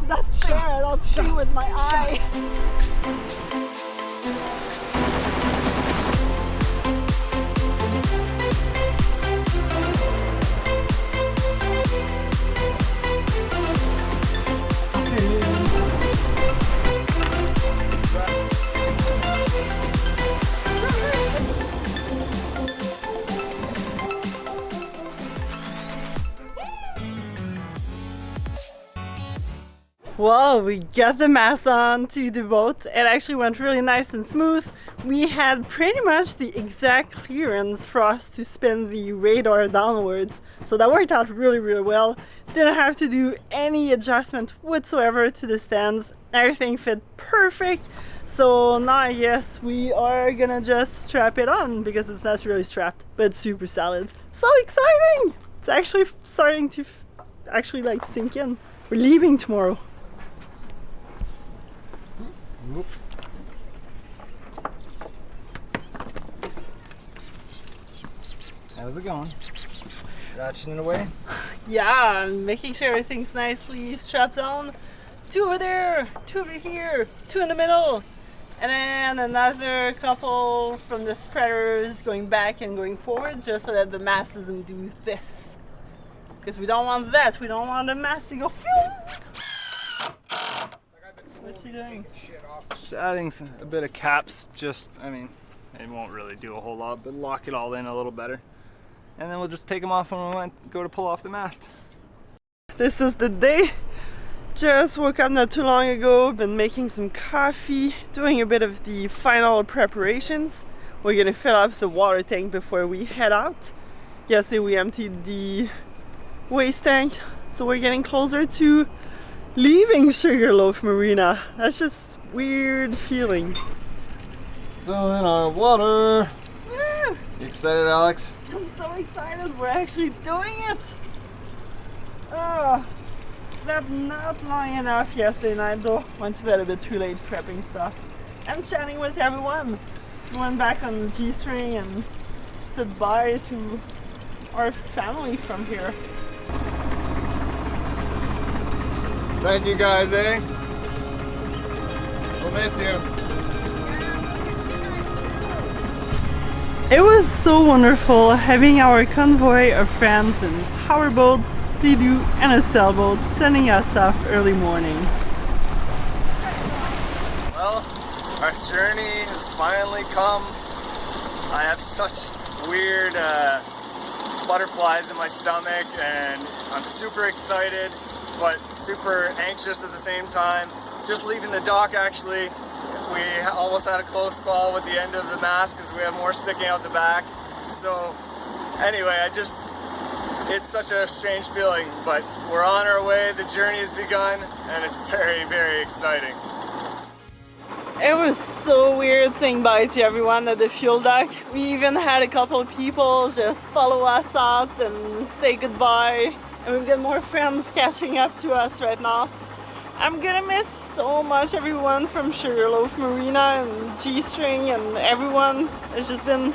That's fair. I'll see with my eye. Well, we got the mast on to the boat. It actually went really nice and smooth. We had pretty much the exact clearance for us to spin the radar downwards. So that worked out really, really well. Didn't have to do any adjustment whatsoever to the stands. Everything fit perfect. So now I guess we are gonna just strap it on because it's not really strapped, but it's super solid. So exciting! It's actually starting to like sink in. We're leaving tomorrow. Whoop. How's it going? Ratcheting it away? Yeah, I'm making sure everything's nicely strapped on. 2 over there, 2 over here, 2 in the middle, and then another couple from the spreaders going back and going forward, just so that the mast doesn't do this. Because we don't want that. We don't want the mast to go. What's she doing? Just adding a bit of caps, I mean, it won't really do a whole lot, but lock it all in a little better. And then we'll just take them off when we go to pull off the mast. This is the day. Just woke up not too long ago, been making some coffee, doing a bit of the final preparations. We're gonna fill up the water tank before we head out. Yesterday we emptied the waste tank, so we're getting closer to leaving Sugarloaf Marina. That's just weird feeling. Filling our water. Woo! You excited, Alex? I'm so excited. We're actually doing it. Oh, slept not long enough yesterday night though. Went to bed a bit too late prepping stuff and chatting with everyone. We went back on the G-string and said bye to our family from here. Thank you guys, eh? We'll miss you. It was so wonderful having our convoy of friends in powerboats, sea-doo and a sailboat sending us off early morning. Well, our journey has finally come. I have such weird butterflies in my stomach and I'm super excited but super anxious at the same time. Just leaving the dock actually, we almost had a close call with the end of the mast because we have more sticking out the back. So anyway, it's such a strange feeling, but we're on our way, the journey has begun, and it's very, very exciting. It was so weird saying bye to everyone at the fuel dock. We even had a couple of people just follow us out and say goodbye. And we've got more friends catching up to us right now. I'm gonna miss so much everyone from Sugarloaf Marina and G-string and everyone. It's just been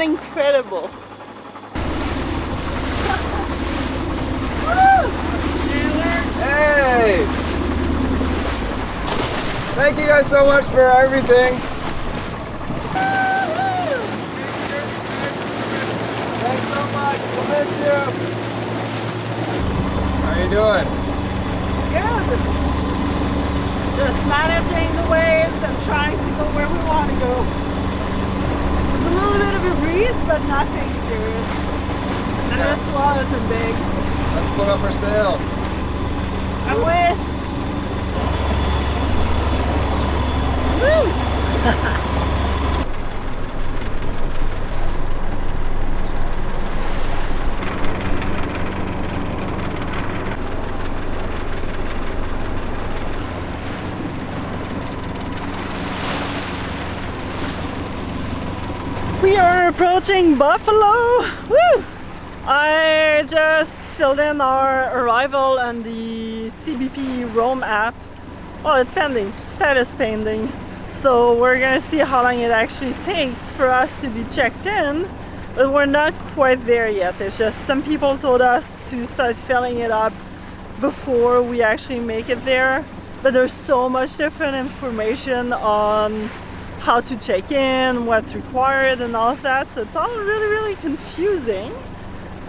incredible. Hey! Thank you guys so much for everything. Thanks so much. We'll miss you. How are you doing? Good. Just managing the waves and trying to go where we want to go. There's a little bit of a breeze, but nothing serious. And the swell isn't big. Let's put up our sails. I wished. Woo! We are approaching Buffalo. Woo! I just filled in our arrival on the CBP Roam app. Well, it's pending, status pending. So we're gonna see how long it actually takes for us to be checked in, but we're not quite there yet. It's just some people told us to start filling it up before we actually make it there. But there's so much different information on how to check in, what's required and all of that, so it's all really, really confusing.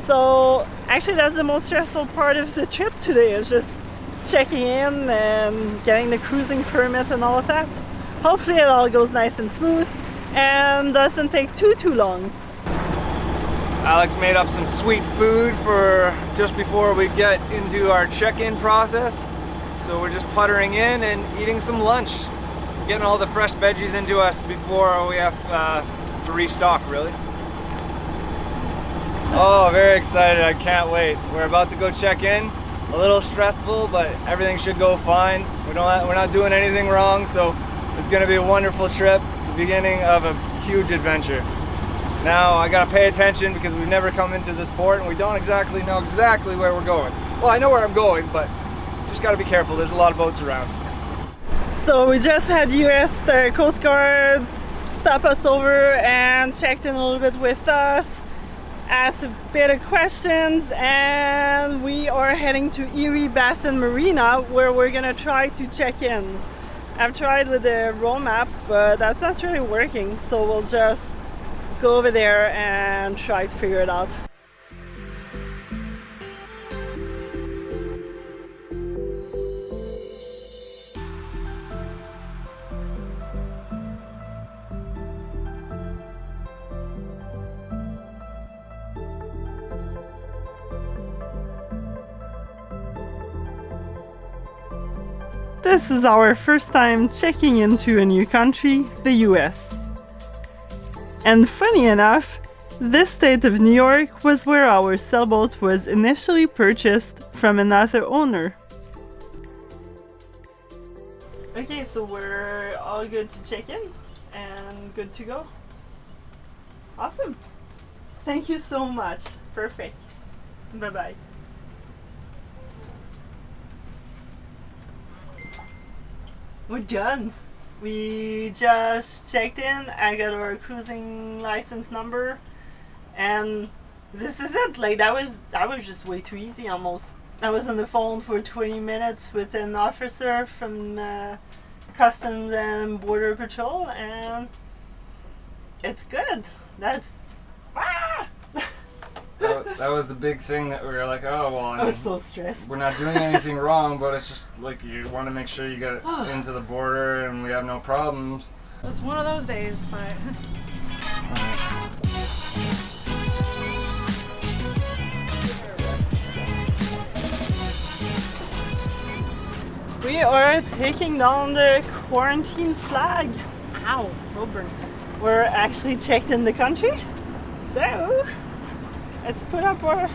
So actually that's the most stressful part of the trip today, is just checking in and getting the cruising permit and all of that. Hopefully it all goes nice and smooth and doesn't take too long. Alex made up some sweet food for just before we get into our check-in process. So we're just puttering in and eating some lunch. Getting all the fresh veggies into us before we have to restock, really. Oh, very excited, I can't wait. We're about to go check in. A little stressful, but everything should go fine. We're not doing anything wrong, so it's gonna be a wonderful trip. The beginning of a huge adventure. Now I gotta pay attention because we've never come into this port and we don't exactly know where we're going. Well, I know where I'm going, but just gotta be careful. There's a lot of boats around. So we just had US Coast Guard stop us over and checked in a little bit with us, asked a bit of questions, and we are heading to Erie Marina where we're gonna try to check in. I've tried with the road map, but that's not really working, so we'll just go over there and try to figure it out. This is our first time checking into a new country, the US. And funny enough, this state of New York was where our sailboat was initially purchased from another owner. Okay, so we're all good to check in and good to go. Awesome. Thank you so much. Perfect. Bye-bye. We're done. We just checked in. I got our cruising license number, and this is it. Like that was just way too easy. Almost. I was on the phone for 20 minutes with an officer from Customs and Border Patrol, and it's good. That's That was the big thing that we were like, oh well. I was so stressed. We're not doing anything wrong, but it's just like you want to make sure you get into the border and we have no problems. It's one of those days, but. We are taking down the quarantine flag. Ow, Wilburn. We're actually checked in the country, so let's put up our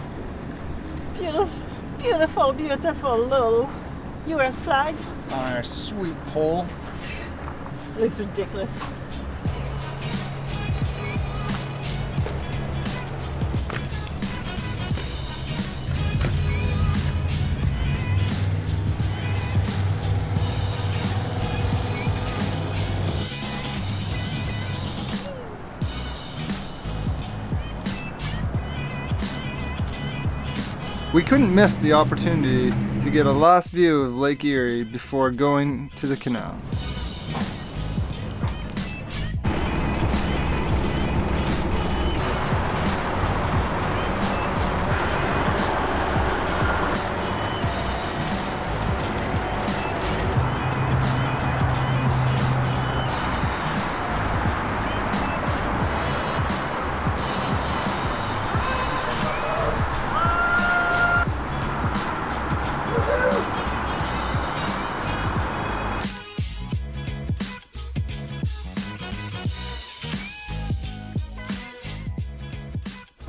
beautiful little US flag. On our sweet pole. It looks ridiculous. We couldn't miss the opportunity to get a last view of Lake Erie before going to the canal.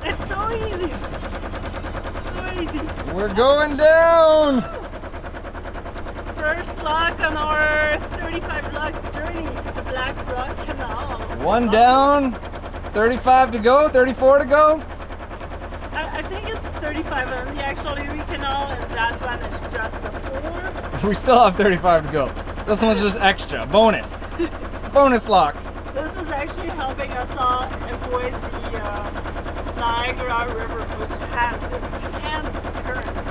It's so easy. So easy. We're going down! First lock on our 35 locks journey, the Black Rock Canal. One down, 35 to go, 34 to go. I think it's 35 on the actual Erie Canal, and that one is just before. We still have 35 to go. This one's just extra, bonus. Bonus lock. This is actually helping us all avoid the Niagara River, which has intense current.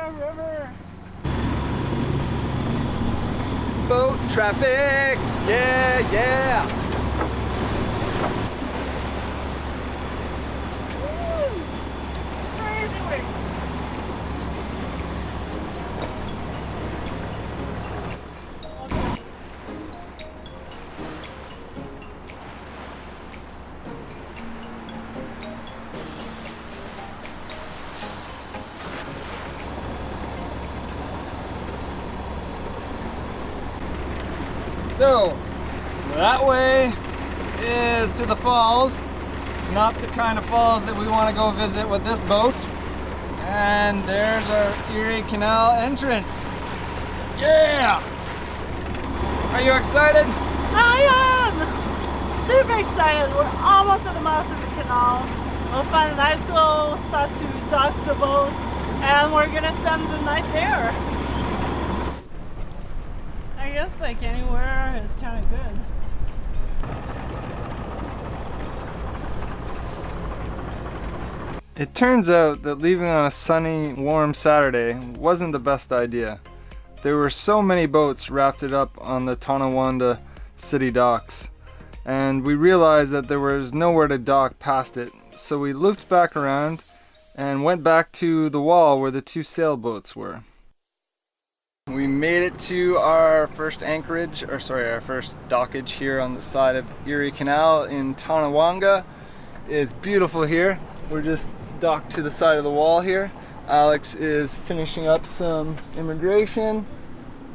Niagara River. Boat traffic! Yeah, yeah! Woo! Crazy waves. So, that way is to the falls, not the kind of falls that we want to go visit with this boat. And there's our Erie Canal entrance. Yeah! Are you excited? I am super excited. We're almost at the mouth of the canal. We'll find a nice little spot to dock the boat, and we're gonna spend the night there. I guess like anywhere is kind of good. It turns out that leaving on a sunny, warm Saturday wasn't the best idea. There were so many boats rafted up on the Tonawanda city docks, and we realized that there was nowhere to dock past it, so we looped back around and went back to the wall where the two sailboats were. We made it to our first anchorage, our first dockage here on the side of Erie Canal in Tonawanda. It's beautiful here. We're just docked to the side of the wall here. Alex is finishing up some immigration.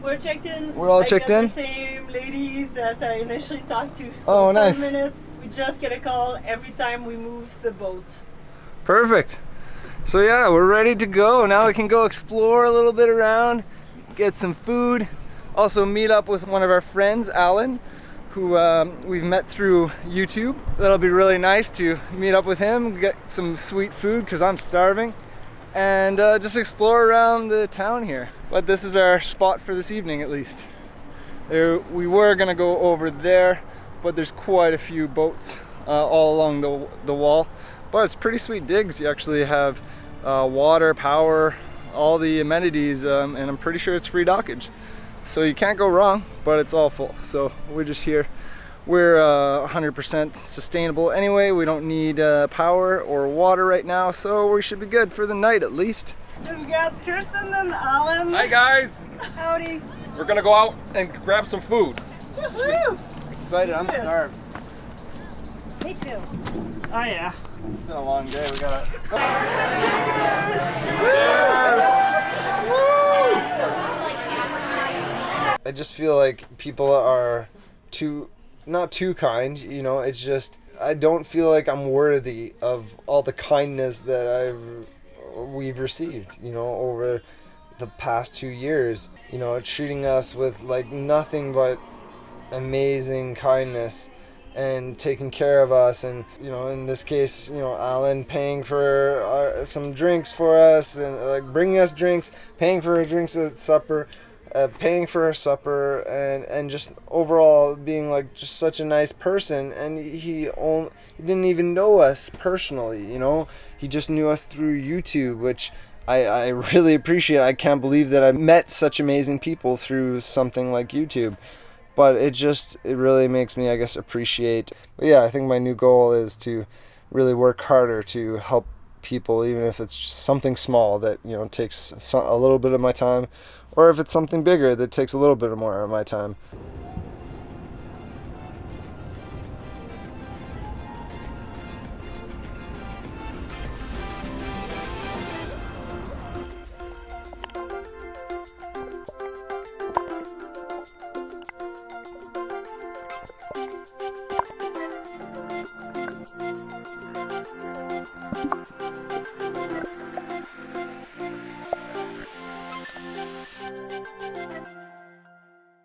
We're checked in. We're all I checked got in? The same lady that I initially talked to. So Oh, for nice. minutes, we just get a call every time we move the boat. Perfect. So yeah, we're ready to go. Now we can go explore a little bit around, get some food, also meet up with one of our friends, Alan, who we've met through YouTube. That'll be really nice to meet up with him, get some sweet food because I'm starving, and just explore around the town here. But this is our spot for this evening at least. We were gonna go over there, but there's quite a few boats all along the wall. But it's pretty sweet digs. You actually have water, power, all the amenities, and I'm pretty sure it's free dockage. So you can't go wrong, but it's all full. So we're just here. We're 100% sustainable anyway. We don't need power or water right now, so we should be good for the night at least. We've got Kirsten and Alan. Hi guys! Howdy. We're gonna go out and grab some food. Woo! Excited, I'm Yes. starved. Me too. Oh yeah. It's been a long day, we gotta... I just feel like people are not too kind, you know, it's just, I don't feel like I'm worthy of all the kindness that we've received, you know, over the past 2 years, you know, treating us with like nothing but amazing kindness and taking care of us. And, you know, in this case, you know, Alan paying for some drinks for us and like bringing us drinks, paying for our drinks at supper, paying for our supper, and just overall being like just such a nice person. And he didn't even know us personally, you know, he just knew us through YouTube, which I really appreciate. I can't believe that I met such amazing people through something like YouTube. But it really makes me, I guess, appreciate. But yeah, I think my new goal is to really work harder to help people, even if it's just something small that, you know, takes a little bit of my time, or if it's something bigger that takes a little bit more of my time.